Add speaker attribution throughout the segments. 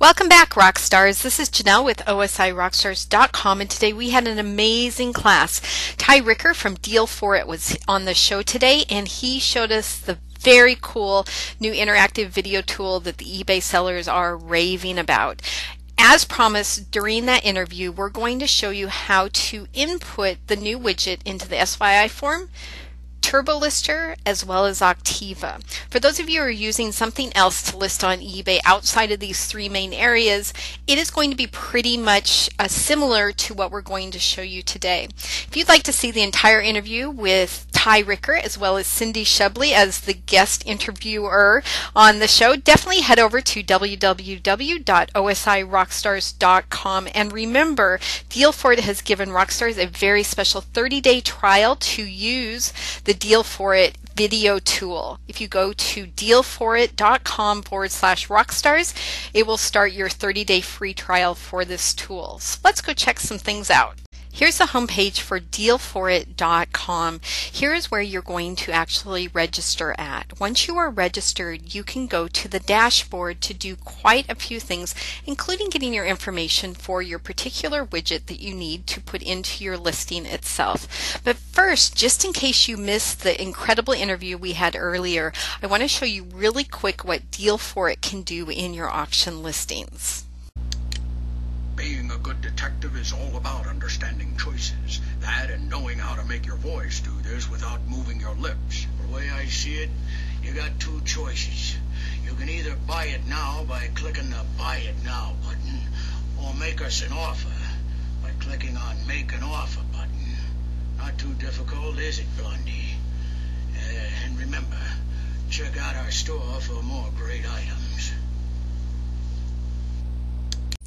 Speaker 1: Welcome back, Rockstars. This is Janelle with OSIRockstars.com, and today we had an amazing class. Ty Ricker from Deal4It was on the show today, and he showed us the very cool new interactive video tool that the eBay sellers are raving about. As promised, during that interview, we're going to show you how to input the new widget into the SYI form, TurboLister, as well as Auctiva. For those of you who are using something else to list on eBay outside of these three main areas, it is going to be pretty much similar to what we're going to show you today. If you'd like to see the entire interview with Ty Ricker as well as Cindy Shubley as the guest interviewer on the show, definitely head over to www.OSIRockstars.com, and remember, Deal4It has given Rockstars a very special 30-day trial to use the Deal4It video tool. If you go to deal4it.com/rockstars, it will start your 30-day free trial for this tool. So let's go check some things out. Here's the homepage for Deal4It.com. Here is where you're going to actually register at. Once you are registered, you can go to the dashboard to do quite a few things, including getting your information for your particular widget that you need to put into your listing itself. But first, just in case you missed the incredible interview we had earlier, I want to show you really quick what Deal4It can do in your auction listings.
Speaker 2: Being a good detective is all about understanding choices. That and knowing how to make your voice do this without moving your lips. The way I see it, you got two choices. You can either buy it now by clicking the Buy It Now button, or make us an offer by clicking on Make an Offer button. Not too difficult, is it, Blondie? And remember, check out our store for more great items.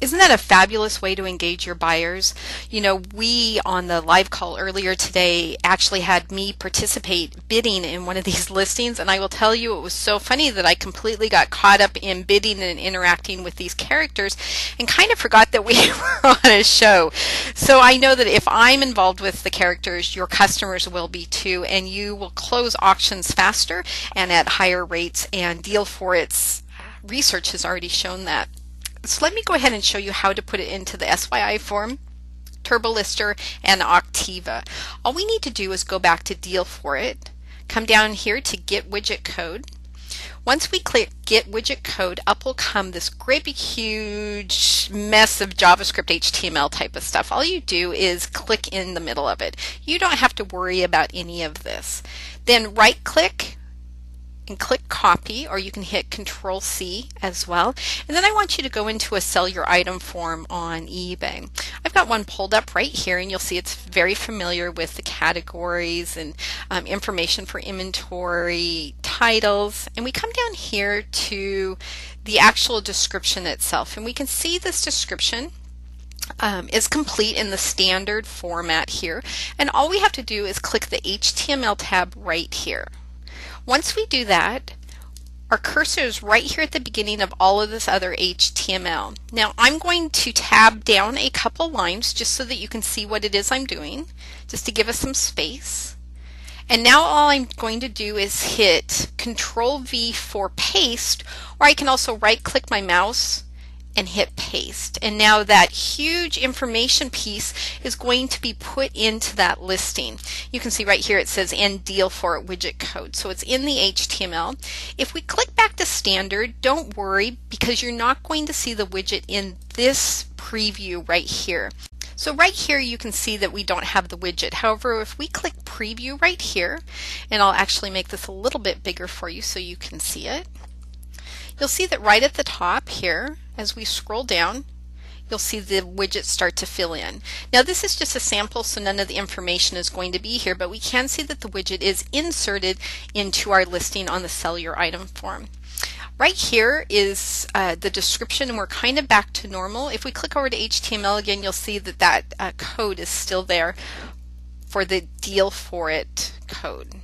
Speaker 1: Isn't that a fabulous way to engage your buyers? You know, we on the live call earlier today actually had me participate bidding in one of these listings, and I will tell you it was so funny that I completely got caught up in bidding and interacting with these characters and kind of forgot that we were on a show. So I know that if I'm involved with the characters, your customers will be too, and you will close auctions faster and at higher rates, and Deal4It's research has already shown that. So let me go ahead and show you how to put it into the SYI form, TurboLister, and Auctiva. All we need to do is go back to Deal4It, come down here to Get Widget Code. Once we click Get Widget Code, up will come this great big huge mess of JavaScript HTML type of stuff. All you do is click in the middle of it. You don't have to worry about any of this. Then right click and click copy, or you can hit Control-C as well. And then I want you to go into a sell your item form on eBay. I've got one pulled up right here, and you'll see it's very familiar with the categories and information for inventory, titles. And we come down here to the actual description itself, and we can see this description is complete in the standard format here. And all we have to do is click the HTML tab right here. Once we do that, our cursor is right here at the beginning of all of this other HTML. Now I'm going to tab down a couple lines just so that you can see what it is I'm doing, just to give us some space. And now all I'm going to do is hit Control-V for paste, or I can also right click my mouse and hit paste. And now that huge information piece is going to be put into that listing. You can see right here it says and Deal4It widget code. So it's in the HTML. If we click back to standard, don't worry, because you're not going to see the widget in this preview right here. So right here you can see that we don't have the widget. However, if we click preview right here, and I'll actually make this a little bit bigger for you so you can see it, you'll see that right at the top here, as we scroll down, you'll see the widgets start to fill in. Now this is just a sample, so none of the information is going to be here, but we can see that the widget is inserted into our listing on the Sell Your Item form. Right here is the description, and we're kind of back to normal. If we click over to HTML again, you'll see that that code is still there for the Deal4It code.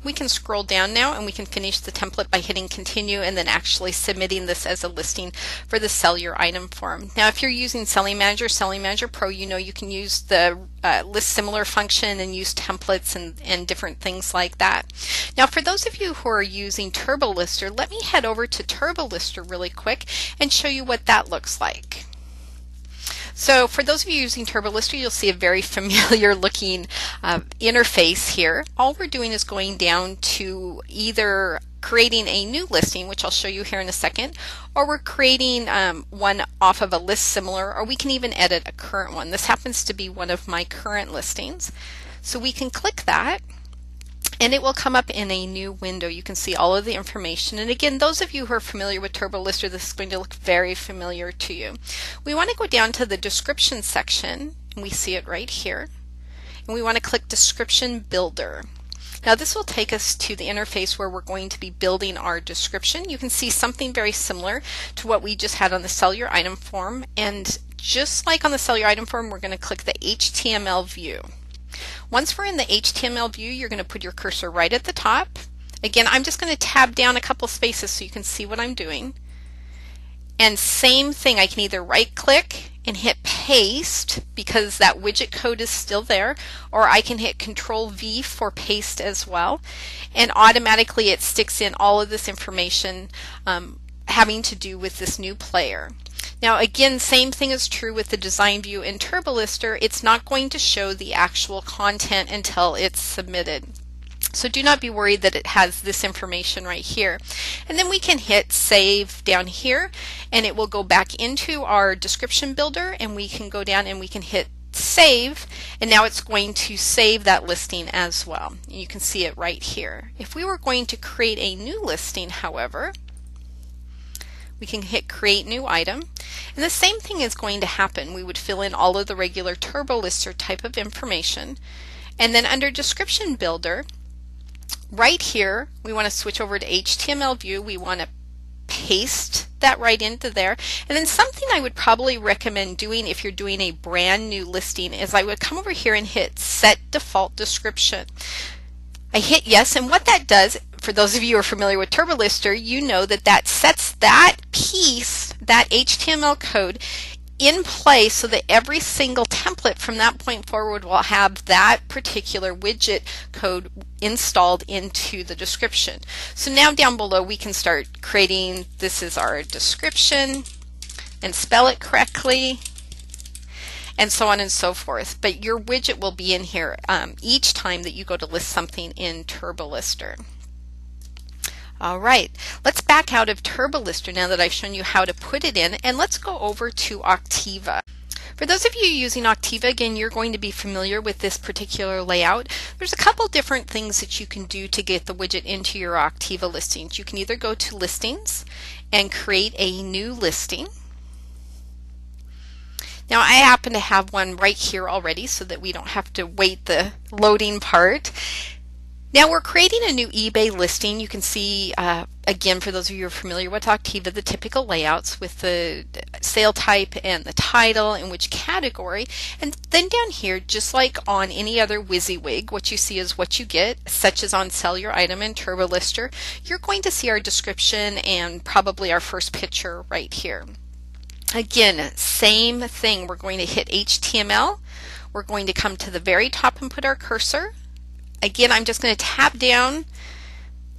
Speaker 1: We can scroll down now and we can finish the template by hitting continue and then actually submitting this as a listing for the Sell Your Item form. Now if you're using Selling Manager Pro, you know you can use the list similar function and use templates and different things like that. Now for those of you who are using TurboLister, let me head over to TurboLister really quick and show you what that looks like. So for those of you using TurboLister, you'll see a very familiar looking interface here. All we're doing is going down to either creating a new listing, which I'll show you here in a second, or we're creating one off of a list similar, or we can even edit a current one. This happens to be one of my current listings. So we can click that and it will come up in a new window. You can see all of the information. And again, those of you who are familiar with TurboLister, this is going to look very familiar to you. We want to go down to the description section, and we see it right here. And we want to click Description Builder. Now this will take us to the interface where we're going to be building our description. You can see something very similar to what we just had on the Sell Your Item form. And just like on the Sell Your Item form, we're going to click the HTML view. Once we're in the HTML view, you're going to put your cursor right at the top. Again, I'm just going to tab down a couple spaces so you can see what I'm doing. And same thing, I can either right click and hit paste because that widget code is still there, or I can hit Control V for paste as well. And automatically it sticks in all of this information having to do with this new player. Now again, same thing is true with the design view in TurboLister. It's not going to show the actual content until it's submitted. So do not be worried that it has this information right here. And then we can hit save down here and it will go back into our description builder, and we can go down and we can hit save, and now it's going to save that listing as well. You can see it right here. If we were going to create a new listing, however, we can hit create new item, and the same thing is going to happen. We would fill in all of the regular TurboLister type of information, and then under description builder right here we want to switch over to HTML view. We want to paste that right into there, and then something I would probably recommend doing if you're doing a brand new listing is I would come over here and hit set default description. I hit yes, and what that does, for those of you who are familiar with TurboLister, you know that that sets that piece, that HTML code, in place so that every single template from that point forward will have that particular widget code installed into the description. So now down below we can start creating, this is our description, and spell it correctly, and so on and so forth. But your widget will be in here each time that you go to list something in TurboLister. All right, let's back out of TurboLister now that I've shown you how to put it in, and let's go over to Auctiva. For those of you using Auctiva, again, you're going to be familiar with this particular layout. There's a couple different things that you can do to get the widget into your Auctiva listings. You can either go to Listings and create a new listing. Now I happen to have one right here already so that we don't have to wait the loading part. Now we're creating a new eBay listing. You can see, again, for those of you who are familiar with Auctiva, the typical layouts with the sale type and the title and which category. And then down here, just like on any other WYSIWYG, what you see is what you get, such as on Sell Your Item and TurboLister. You're going to see our description and probably our first picture right here. Again, same thing. We're going to hit HTML. We're going to come to the very top and put our cursor. Again, I'm just going to tap down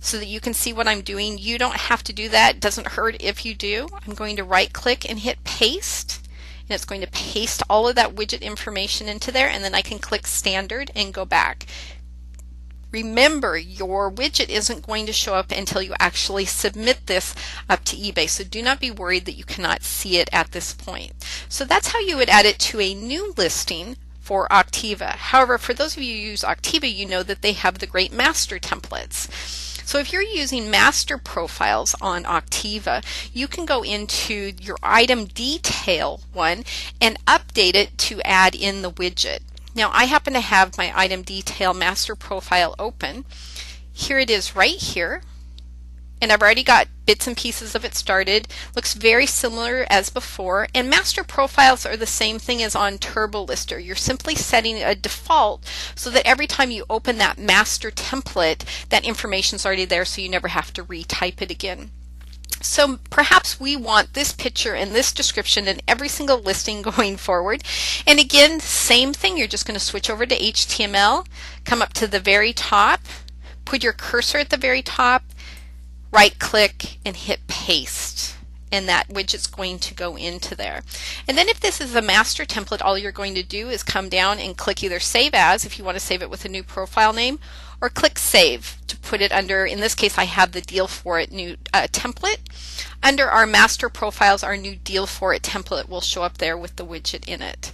Speaker 1: so that you can see what I'm doing. You don't have to do that. It doesn't hurt if you do. I'm going to right click and hit paste, and it's going to paste all of that widget information into there, and then I can click standard and go back. Remember, your widget isn't going to show up until you actually submit this up to eBay, so do not be worried that you cannot see it at this point. So that's how you would add it to a new listing for Auctiva. However, for those of you who use Auctiva, you know that they have the great master templates. So if you're using master profiles on Auctiva, you can go into your item detail one and update it to add in the widget. Now I happen to have my item detail master profile open. Here it is right here. And I've already got bits and pieces of it started. Looks very similar as before, and master profiles are the same thing as on Turbo Lister. You're simply setting a default so that every time you open that master template, that information's already there, so you never have to retype it again. So perhaps we want this picture and this description in every single listing going forward. And again, same thing, you're just going to switch over to HTML, come up to the very top, put your cursor at the very top, right click and hit paste, and that widget's going to go into there. And then if this is a master template, all you're going to do is come down and click either Save As if you want to save it with a new profile name, or click Save to put it under, in this case I have the Deal4It new template. Under our master profiles, our new Deal4It template will show up there with the widget in it.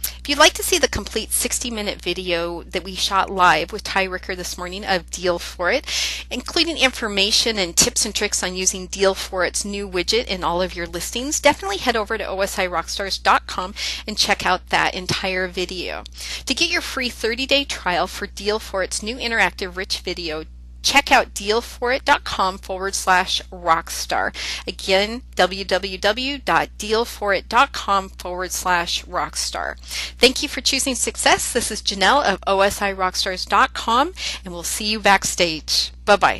Speaker 1: If you'd like to see the complete 60-minute video that we shot live with Ty Ricker this morning of Deal4It, including information and tips and tricks on using Deal4It's new widget in all of your listings, definitely head over to osirockstars.com and check out that entire video. To get your free 30-day trial for Deal4It's new interactive rich video, check out deal4it.com/rockstar. Again, www.deal4it.com/rockstar. Thank you for choosing success. This is Janelle of osirockstars.com, and we'll see you backstage. Bye-bye.